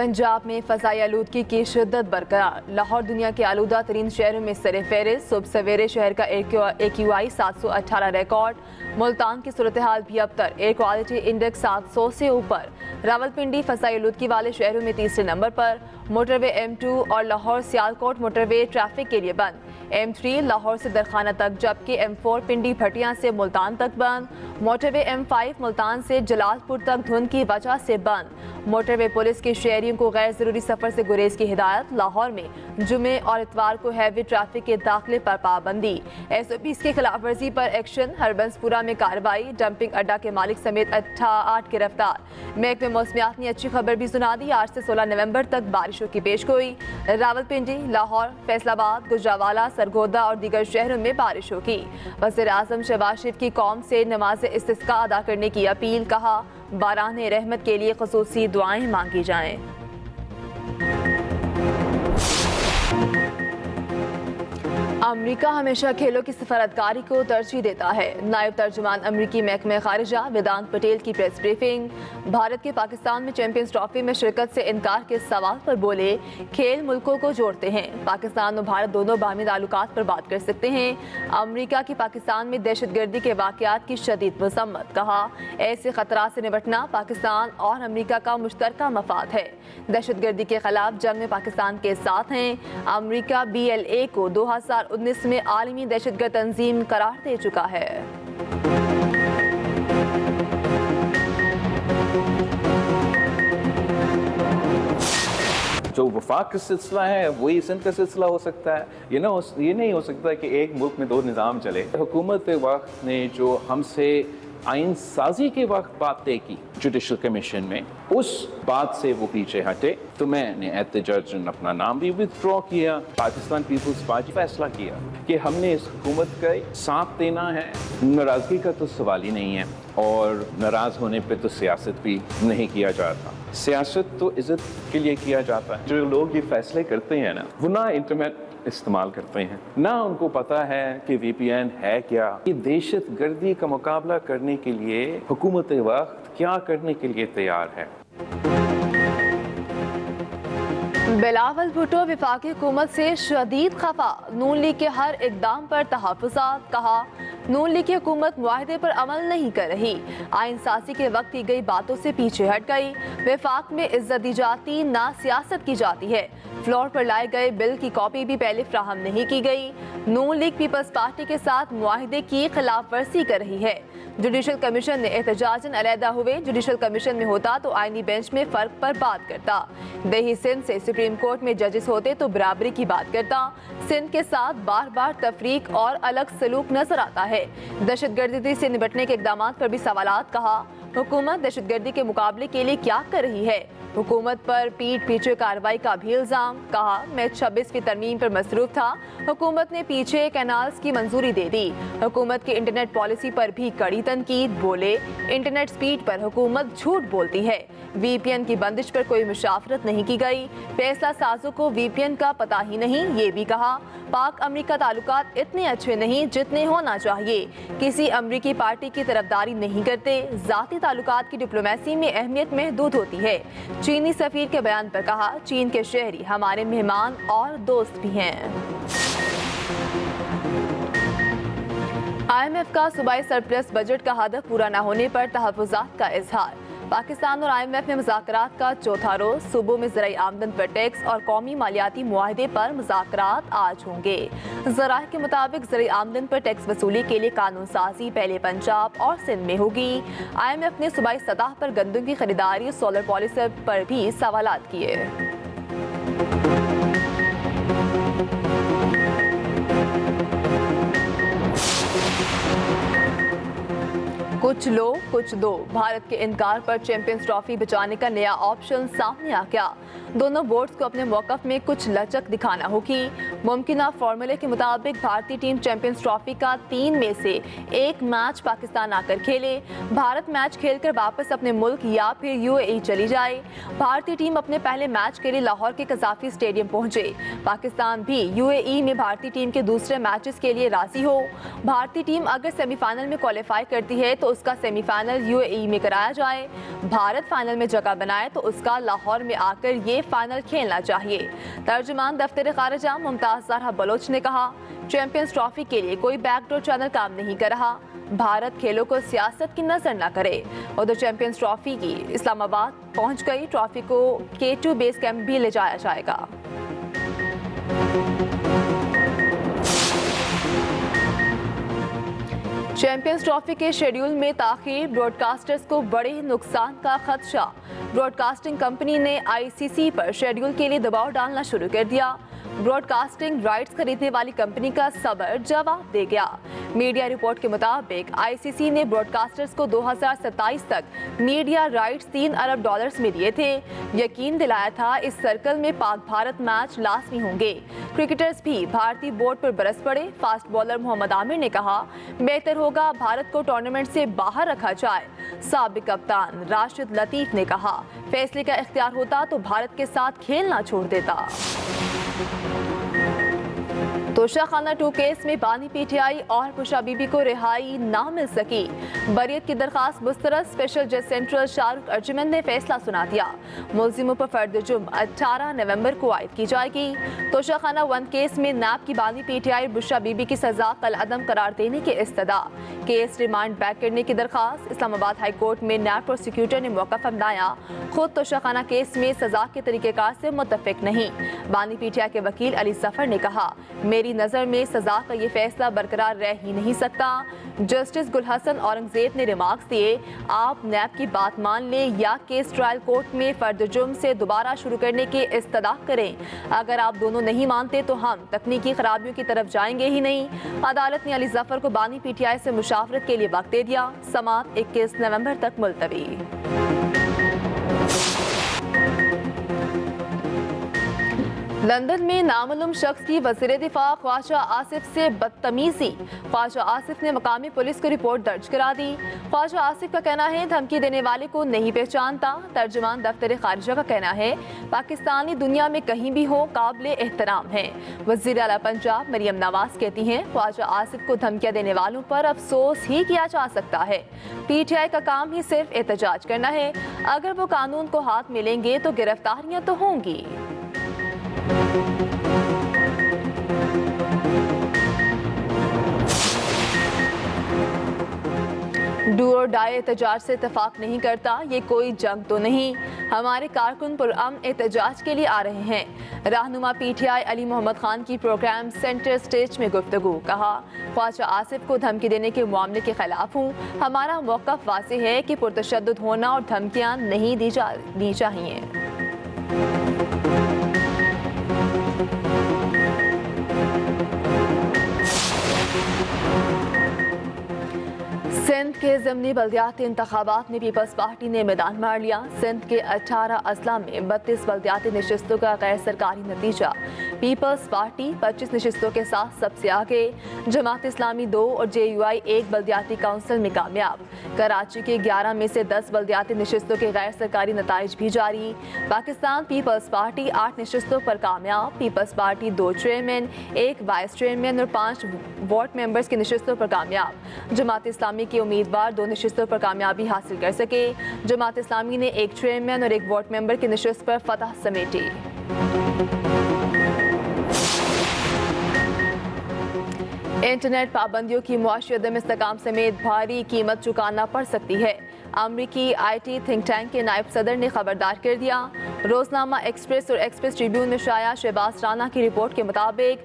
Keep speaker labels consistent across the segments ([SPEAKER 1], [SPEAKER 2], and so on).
[SPEAKER 1] पंजाब में फ़ज़ाई आलूदगी की शिद्दत बरकरार। लाहौर दुनिया के आलूदा तरीन शहरों में सरे फहरिस्त। सुबह सवेरे शहर का AQI 718 रिकॉर्ड। मुल्तान की सूरत हाल भी अबतर। एयर क्वालिटी इंडेक्स 700 से ऊपर। रावलपिंडी फ़ज़ाई आलूदगी वाले शहरों में तीसरे नंबर पर। मोटरवे M2 और लाहौर सियालकोट मोटरवे ट्रैफिक के लिए बंद। M3 लाहौर से दरखाना तक, जबकि M4 पिंडी भटिया से मुल्तान तक बंद। मोटरवे M5 मुल्तान से जलालपुर तक धुंध की वजह से बंद। मोटरवे पुलिस के शहरियों को गैर जरूरी सफर से गुरेज की हिदायत। लाहौर में जुमे और इतवार को हैवी ट्रैफिक के दाखिले पर पाबंदी। SOPs की खिलाफ वर्जी पर एक्शन। हरबंसपुरा में कार्रवाई। डंपिंग अड्डा के मालिक समेत 8 गिरफ्तार। महकमे मौसमियात ने अच्छी खबर भी सुना दी। 8 से 16 नवंबर तक बारिशों की पेशगोई। रावलपिंडी, लाहौर, फैसलाबाद, गुजरावाला, सरगोदा और दीगर शहरों में बारिश होगी। वज़ीर आज़म शहबाज शरीफ की कौम से नमाज इस्तिस्का अदा करने की अपील। कहा, बाराने रहमत के लिए ख़ुसूसी दुआएं मांगी जाएं। अमरीका हमेशा खेलों की सफारतकारी को तरजीह देता है। नायब तर्जुमान अमरीकी महकमे खारिजा वेदांत पटेल की प्रेस ब्रीफिंग। भारत के पाकिस्तान में चैंपियंस ट्रॉफी में शिरकत से इनकार के सवाल पर बोले, खेल मुल्कों को जोड़ते हैं। पाकिस्तान और भारत दोनों बाहमी ताल्लुकात पर बात कर सकते हैं। अमरीका की पाकिस्तान में दहशतगर्दी के वाक़यात की शदीद मज़म्मत। कहा, ऐसे खतरा से निपटना पाकिस्तान और अमरीका का मुश्तरका मफाद है। दहशतगर्दी के खिलाफ जंग में पाकिस्तान के साथ हैं। अमरीका BLA को 2019 में आलमी दहशतगर्द तंजीम करार दे चुका है।
[SPEAKER 2] जो वफाक का सिलसिला है वही सिंध का सिलसिला हो सकता है। ये नहीं हो सकता कि एक मुल्क में दो निज़ाम चले। हुकूमत वक्त ने जो हमसे आइन साजी के वक्त बात तय की जुडिशल कमीशन में, उस बात से वो पीछे हटे, तो मैंने एहतजाजन अपना नाम भी विथड्रॉ किया। पाकिस्तान पीपल्स पार्टी फैसला किया कि हमने इस हुकूमत का साथ देना है। नाराज़गी का तो सवाल ही नहीं है, और नाराज़ होने पे तो सियासत भी नहीं किया जाता। सियासत तो इज़्ज़त के लिए किया जाता है। जो लोग ये फैसले करते हैं ना, वो ना इंटरनेट इस्तेमाल करते हैं, ना उनको पता है कि VPN है क्या। ये दहशतगर्दी का मुकाबला करने के लिए हुकूमत वक्त क्या करने के लिए तैयार है।
[SPEAKER 1] बिलावल भुट्टो वफाकी हुकूमत से शदीद खफा। नून लीग के हर इकदाम पर तहफ़्फ़ुज़ात। कहा, नून लीग की हुकूमत मुआहदे पर अमल नहीं कर रही। आइन साज़ी के वक्त की गई बातों से पीछे हट गई। वफाक में इज्जत दी जाती, ना सियासत की जाती है। फ्लोर पर लाए गए बिल की कॉपी भी पहले फ्राहम नहीं की गई। नून लीग पीपल्स पार्टी के साथ मुआहदे की खिलाफ वर्जी कर रही है। जुडिशल कमीशन ने एहतजाजन अलहदा हुए। जुडिशल कमीशन में होता तो आईनी बेंच में फ़र्क पर बात करता। दही सिंध से सुप्रीम कोर्ट में जजेस होते तो बराबरी की बात करता। सिंध के साथ बार बार तफरीक और अलग सलूक नजर आता है। दहशतगर्दी से निपटने के इकदाम पर भी सवालात। कहा, हुकूमत दहशतगर्दी के मुकाबले के लिए क्या कर रही है। हुकूमत पर पीठ पीछे कार्रवाई का भी इल्ज़ाम। कहा, मैं 26वीं तरमीम पर मसरूफ था, हुकूमत ने पीछे कैनाल्स की मंजूरी दे दी। हुकूमत की इंटरनेट पॉलिसी पर भी कड़ी तनकीद। बोले, इंटरनेट स्पीड पर हुकूमत झूठ बोलती है। VPN की बंदिश पर कोई मुशावरत नहीं की गई। फैसला साजों को VPN का पता ही नहीं। ये भी कहा, पाक अमरीका ताल्लुकात इतने अच्छे नहीं जितने होना चाहिए। किसी अमरीकी पार्टी की तरफदारी नहीं करते। ज़ाती ताल्लुकात की डिप्लोमेसी में अहमियत महदूद होती है। चीनी सफीर के बयान पर कहा, चीन के शहरी हमारे मेहमान और दोस्त भी हैं। IMF का सूबाई सरप्लस बजट का हदफ पूरा न होने पर तहफ़्फ़ुज़ात का इजहार। पाकिस्तान और IMF में मुज़ाकरात का चौथा रोज। सूबों में ज़राई आमदन पर टैक्स और कौमी मालियाती मुआहदे पर मुज़ाकरात आज होंगे। ज़राए के मुताबिक ज़राई आमदन पर टैक्स वसूली के लिए कानून साजी पहले पंजाब और सिंध में होगी। IMF ने सूबाई सतह पर गंदम की खरीदारी, सोलर पॉलिसी पर भी सवालात किए। कुछ लो कुछ दो। भारत के इनकार पर चैंपियंस ट्रॉफी बचाने का नया ऑप्शन सामने आ गया। दोनों बोर्ड्स को अपने मौक़िफ़ में कुछ लचक दिखाना होगी। मुमकिना फॉर्मूले के मुताबिक भारतीय टीम चैंपियंस ट्रॉफी का 3 में से 1 मैच पाकिस्तान आकर खेले। भारत मैच खेलकर वापस अपने मुल्क या फिर UAE चली जाए। भारतीय टीम अपने पहले मैच के लिए लाहौर के कज़ाफ़ी स्टेडियम पहुंचे। पाकिस्तान भी UAE में भारतीय टीम के दूसरे मैचेस के लिए राजी हो। भारतीय टीम अगर सेमीफाइनल में क्वालिफाई करती है तो तो उसका सेमीफाइनल यूएई में कराया जाए। भारत फाइनल में जगह बनाए तो उसका लाहौर में आकर ये फाइनल खेलना चाहिए। तर्जुमान दफ्तर खारिजा मुमताज ज़हरा बलोच ने कहा, चैंपियंस ट्रॉफी के लिए कोई बैकडोर चैनल काम नहीं कर रहा। भारत खेलों को सियासत की नजर न करे। उधर चैंपियंस ट्रॉफी की इस्लामाबाद पहुंच गई। ट्रॉफी को K2 बेस कैंप भी ले जाया जाएगा। चैंपियंस ट्रॉफी के शेड्यूल में ताखीर, ब्रॉडकास्टर्स को बड़े नुकसान का खदशा। ब्रॉडकास्टिंग कंपनी ने आईसीसी पर शेड्यूल के लिए दबाव डालना शुरू कर दिया। ब्रॉडकास्टिंग राइट्स खरीदने वाली कंपनी का सबर जवाब दे गया। मीडिया रिपोर्ट के मुताबिक आईसीसी ने ब्रॉडकास्टर्स को 2027 तक मीडिया राइट्स $3 अरब में दिए थे। यकीन दिलाया था इस सर्कल में पाक भारत मैच लाजमी होंगे। क्रिकेटर्स भी भारतीय बोर्ड पर बरस पड़े। फास्ट बॉलर मोहम्मद आमिर ने कहा, बेहतर होगा भारत को टूर्नामेंट से बाहर रखा जाए। साबिक कप्तान राशिद लतीफ ने कहा, फैसले का इख्तियार होता तो भारत के साथ खेलना छोड़ देता। तोशाखाना 2 केस में बानी पीटीआई और पुशा बीबी को रिहाई ना मिल सकी। बरियत की दरखास्त मुस्तरद। स्पेशल जज सेंट्रल शाहरुख अर्जुमन ने फैसला सुना दिया। मुलजिमों पर फर्द जुर्म 18 नवंबर को आयद की जाएगी। तोशाखाना 1 केस में नैब की बानी पीटीआई बुशा बीबी की सजा कल अदम करार देने की इस्तदा। केस रिमांड बैक करने की दरखास्त। इस्लामाबाद हाई कोर्ट में नैब प्रोसिक्यूटर ने मौक़िफ़ अपनाया। खुद तोशाखाना केस में सजा के तरीक़ेकार से मुत्तफिक नहीं। बानी पीटीआई के वकील अली जफर ने कहा, मेरी नज़र में सजा का ये फैसला बरकरार रह ही नहीं सकता। जस्टिस गुलहसन औरंगजेब ने रिमार्क्स दिए, आप नैब की बात मान लें या केस ट्रायल कोर्ट में फर्द जुर्म से दोबारा शुरू करने की इस्तदा करें। अगर आप दोनों नहीं मानते तो हम तकनीकी खराबियों की तरफ जाएंगे ही नहीं। अदालत ने अली जफर को बानी पीटीआई से मुशावरत के लिए वक्त दे दिया। समाअत 21 नवंबर तक मुलतवी। लंदन में नामालूम शख्स की वज़ीर दिफा ख्वाजा आसिफ से बदतमीजी। ख्वाजा आसिफ ने मकामी पुलिस को रिपोर्ट दर्ज करा दी। ख्वाजा आसिफ का कहना है, धमकी देने वाले को नहीं पहचानता। तर्जुमान दफ्तर खारिजा का कहना है, पाकिस्तानी दुनिया में कहीं भी हो काबिल एहतराम है। वज़ीर आला पंजाब मरियम नवाज कहती हैं, ख्वाजा आसिफ को धमकियां देने वालों पर अफसोस ही किया जा सकता है। पीटीआई का काम ही सिर्फ एहतजाज करना है। अगर वो कानून को हाथ में लेंगे तो गिरफ्तारियां तो होंगी। डू और डाई एहतजाज से इत्तेफाक नहीं करता। ये कोई जंग तो नहीं। हमारे कारकुन पुरअमन एहतजाज के लिए आ रहे हैं। रहनुमा पीटीआई अली मोहम्मद खान की प्रोग्राम सेंटर स्टेज में गुफ्तगू। कहा, ख्वाजा आसिफ को धमकी देने के मामले के खिलाफ हूँ। हमारा मौक़िफ़ वाज़ेह है कि पुरतशद्दुद होना और धमकियाँ नहीं दी चाहिए। सिंध के ज़िमनी बल्दियाती इंतखाबात में पीपल्स पार्टी ने मैदान मार लिया। सिंध के 18 अजला में 32 बल्दियाती नशिस्तों का गैर सरकारी नतीजा। पीपल्स पार्टी 25 नशिस्तों के साथ सबसे आगे। जमात इस्लामी 2 और JUI 1 बल्दियाती काउंसिल में कामयाब। कराची के 11 में से 10 बल्दियाती नशिस्तों के गैर सरकारी नताइज भी जारी। पाकिस्तान पीपल्स पार्टी 8 नशिस्तों पर कामयाब। Peoples Party 2 chairman, 1 vice chairman और 5 वार्ड मेंबर्स की नशिस्तों पर कामयाब। जमात इस्लामी के उम्मीदवार 2 नशिस्तों पर कामयाबी हासिल कर सके। जमात इस्लामी ने 1 चेयरमैन और 1 वार्ड मेंबर की नशिस्त पर फतह समेटी। इंटरनेट पाबंदियों की मुआशी अदम इस्तेकाम समेत भारी कीमत चुकाना पड़ सकती है। अमरीकी IT थिंक टैंक के नायब सदर ने खबरदार कर दिया। रोजनामा एक्सप्रेस और एक्सप्रेस ट्रिब्यून में शाया शहबाज राना की रिपोर्ट के मुताबिक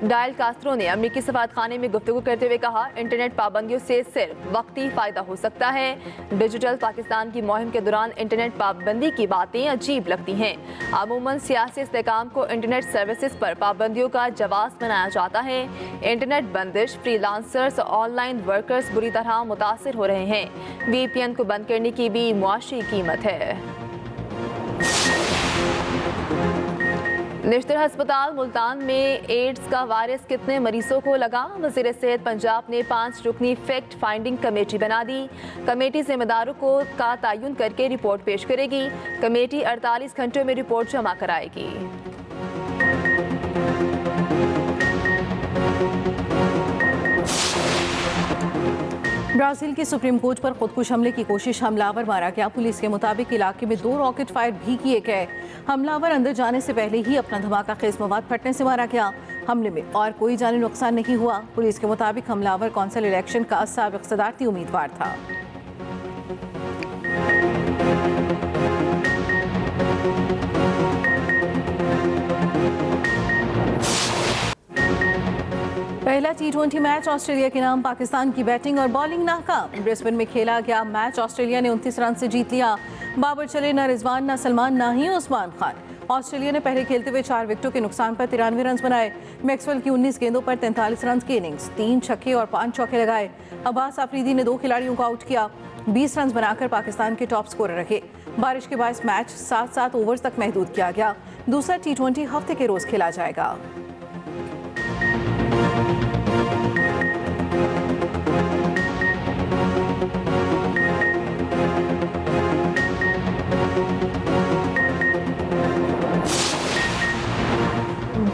[SPEAKER 1] डायल कास्त्रो ने अमरीकी सफारतखाने में गुफ्तगू करते हुए कहा, इंटरनेट पाबंदियों से सिर्फ वक्ती फ़ायदा हो सकता है। डिजिटल पाकिस्तान की मुहिम के दौरान इंटरनेट पाबंदी की बातें अजीब लगती हैं। अमूमन सियासी इस्तेकाम को इंटरनेट सर्विसेज पर पाबंदियों का जवाब बनाया जाता है। इंटरनेट बंदिश, फ्रीलांसर्स और ऑनलाइन वर्कर्स बुरी तरह मुतासिर हो रहे हैं। VPN को बंद करने की भी मुआशी कीमत है। निश्तर हस्पताल मुल्तान में एड्स का वायरस कितने मरीजों को लगा। वज़ीर सेहत पंजाब ने 5 रुकनी फैक्ट फाइंडिंग कमेटी बना दी। कमेटी जिम्मेदारों का तयन करके रिपोर्ट पेश करेगी। कमेटी 48 घंटों में रिपोर्ट जमा कराएगी।
[SPEAKER 3] ब्राजील की सुप्रीम कोर्ट पर खुदकुश हमले की कोशिश, हमलावर मारा गया। पुलिस के मुताबिक इलाके में 2 रॉकेट फायर भी किए गए। हमलावर अंदर जाने से पहले ही अपना धमाका खेज मवाद फटने से मारा गया। हमले में और कोई जानी नुकसान नहीं हुआ। पुलिस के मुताबिक हमलावर कौंसिल इलेक्शन का साबिक सदारती उम्मीदवार था। पहला T20 मैच ऑस्ट्रेलिया के नाम, पाकिस्तान की बैटिंग और बॉलिंग नाकाम। ब्रिस्बेन में खेला गया मैच ऑस्ट्रेलिया ने 29 रन से जीत लिया। बाबर चले न रिजवान, न सलमान, न ही उस्मान खान। ऑस्ट्रेलिया ने पहले खेलते हुए 4 विकेटों के नुकसान पर 93 रन बनाए। मैक्सवेल की 19 गेंदों पर 43 रन की इनिंग्स, 3 छक्के और 5 चौके लगाए। अब्बास अफरीदी ने 2 खिलाड़ियों को आउट किया। 20 रन बनाकर पाकिस्तान के टॉप स्कोरर रहे। बारिश के बायस मैच 7-7 ओवर्स तक महदूद किया गया। दूसरा T20 हफ्ते के रोज खेला जाएगा।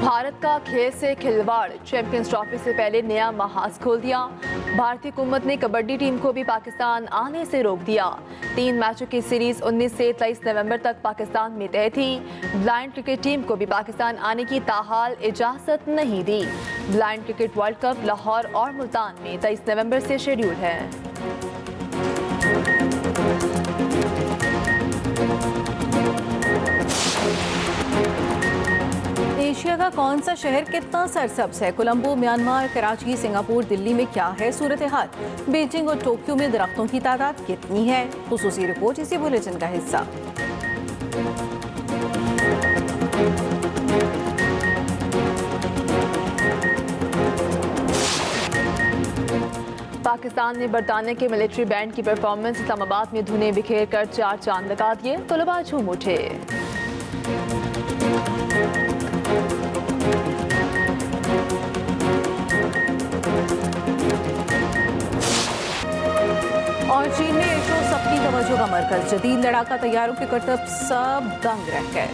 [SPEAKER 1] भारत का खेल से खिलवाड़, चैंपियंस ट्रॉफी से पहले नया महाज खोल दिया। भारतीय हुकूमत ने कबड्डी टीम को भी पाकिस्तान आने से रोक दिया। 3 मैचों की सीरीज 19 से 23 नवंबर तक पाकिस्तान में तय थी। ब्लाइंड क्रिकेट टीम को भी पाकिस्तान आने की ताहाल इजाज़त नहीं दी। Blind cricket world cup Lahore और मुल्तान में 23 नवंबर से शेड्यूल है।
[SPEAKER 3] एशिया का कौन सा शहर कितना सरसब्ज है? कोलंबो, म्यांमार, कराची, सिंगापुर, दिल्ली में क्या है सूरत हाल? बीजिंग और टोक्यो में दरख्तों की तादाद कितनी है? खुसूसी रिपोर्ट इसी बुलेटिन का हिस्सा।
[SPEAKER 1] पाकिस्तान ने बरतानिया के मिलिट्री बैंड की परफॉर्मेंस इस्लामाबाद में धुनें बिखेर कर 4 चांद लगा दिए। तलबा झूम उठे।
[SPEAKER 3] और चीन में ये शो सबकी तवज्जो का मरकज, जदीद लड़ाका तैयारों के करतब सब दंग रह गए।